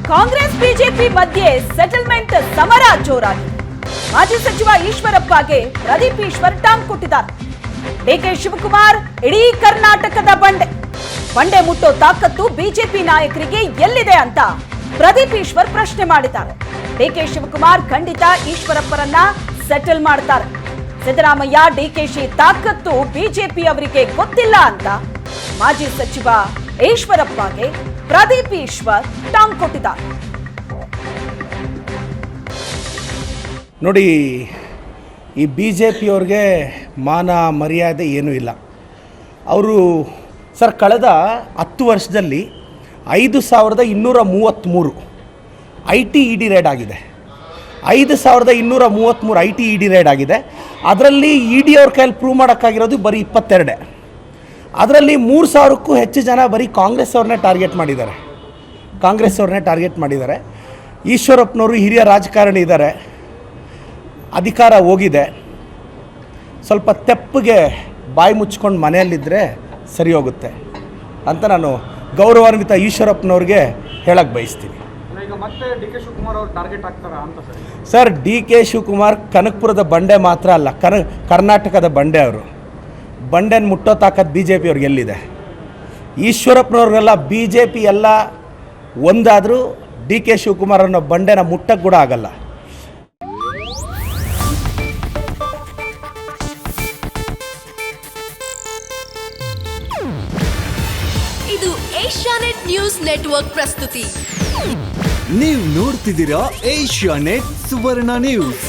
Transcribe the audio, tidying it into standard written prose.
Congress BJP ಮಧ್ಯೆ settlement ಸಮರ ಜೋರಾಗಿದೆ. ಮಾಜಿ ಸಚಿವ ಈಶ್ವರಪ್ಪಗೆ ಪ್ರದೀಪ್ ಈಶ್ವರ್ ಟಾಂಗ್ ಕೊಟ್ಟಿದ್ದಾರೆ. ಡಿಕೆ ಶಿವಕುಮಾರ್ ಇಡೀ ಕರ್ನಾಟಕದ ಬಂಡೆ ಮುಟ್ಟೋ ತಾಕತ್ತು ಬಿಜೆಪಿ ನಾಯಕರಿಗೆ ಎಲ್ಲಿದೆ ಅಂತ ಪ್ರದೀಪ್ ಈಶ್ವರ್ ಪ್ರಶ್ನೆ ಮಾಡಿದ್ದಾರೆ. ಡಿಕೆ ಶಿವಕುಮಾರ್ ಖಂಡಿತ ಈಶ್ವರಪ್ಪರನ್ನ ಸೆಟಲ್ ಮಾಡ್ತಾರೆ. ಸಿದ್ದರಾಮಯ್ಯ ಡಿಕೆಶಿ ತಾಕತ್ತು ಬಿಜೆಪಿ ಅವರಿಗೆ ಗೊತ್ತಿಲ್ಲ ಅಂತ ಮಾಜಿ ಸಚಿವ ಈಶ್ವರಪ್ಪಗೆ ಪ್ರದೀಪ್ ಈಶ್ವರ್ ಟಾಂಗ್ ಕೊಟ್ಟಿದ್ದಾರೆ. ನೋಡಿ, ಈ ಬಿ ಜೆ ಪಿಯವ್ರಿಗೆ ಮಾನ ಮರ್ಯಾದೆ ಏನೂ ಇಲ್ಲ. ಅವರು ಸರ್ ಕಳೆದ 10 ವರ್ಷದಲ್ಲಿ 5233 IT ED ರೇಡ್ ಆಗಿದೆ. 5233 IT ED ರೇಡ್ ಆಗಿದೆ. ಅದರಲ್ಲಿ ED ಅವ್ರ ಕೈಯಲ್ಲಿ ಪ್ರೂವ್ ಮಾಡೋಕ್ಕಾಗಿರೋದು ಬರೀ 22. ಅದರಲ್ಲಿ 3000ಕ್ಕೂ ಹೆಚ್ಚು ಜನ ಬರೀ ಕಾಂಗ್ರೆಸ್ ಅವ್ರನ್ನೇ ಟಾರ್ಗೆಟ್ ಮಾಡಿದ್ದಾರೆ. ಈಶ್ವರಪ್ಪನವರು ಹಿರಿಯ ರಾಜಕಾರಣಿ ಇದ್ದಾರೆ, ಅಧಿಕಾರ ಹೋಗಿದೆ, ಸ್ವಲ್ಪ ತೆಪ್ಪಗೆ ಬಾಯಿ ಮುಚ್ಕೊಂಡು ಮನೆಯಲ್ಲಿದ್ದರೆ ಸರಿ ಹೋಗುತ್ತೆ ಅಂತ ನಾನು ಗೌರವಾನ್ವಿತ ಈಶ್ವರಪ್ಪನವ್ರಿಗೆ ಹೇಳಕ್ಕೆ ಬಯಸ್ತೀನಿ. ಈಗ ಮತ್ತೆ ಡಿ ಕೆ ಶಿವಕುಮಾರ್ ಅವರು ಟಾರ್ಗೆಟ್ ಆಗ್ತಾರಾ ಅಂತ ಸರ್, ಡಿ ಕೆ ಶಿವಕುಮಾರ್ ಕನಕಪುರದ ಬಂಡೆ ಮಾತ್ರ ಅಲ್ಲ, ಕರ್ನಾಟಕದ ಬಂಡೆ. ಅವರು ಬಂಡೆನ ಮುಟ್ಟೋ ತಾಕತ್ತು ಬಿ ಜೆ ಪಿಯವ್ರಿಗೆ ಎಲ್ಲಿದೆ? ಈಶ್ವರಪ್ಪನವ್ರಿಗೆಲ್ಲ ಬಿ ಜೆ ಪಿ ಎಲ್ಲ ಒಂದಾದರೂ ಡಿ ಕೆ ಶಿವಕುಮಾರ್ ಅನ್ನೋ ಬಂಡೆನ ಮುಟ್ಟಕ್ಕೆ ಕೂಡ ಆಗಲ್ಲ. ಇದು ಏಷ್ಯಾನೆಟ್ ನ್ಯೂಸ್ ನೆಟ್ವರ್ಕ್ ಪ್ರಸ್ತುತಿ. ನೀವು ನೋಡ್ತಿದ್ದೀರಾ ಏಷ್ಯಾನೆಟ್ ಸುವರ್ಣ ನ್ಯೂಸ್.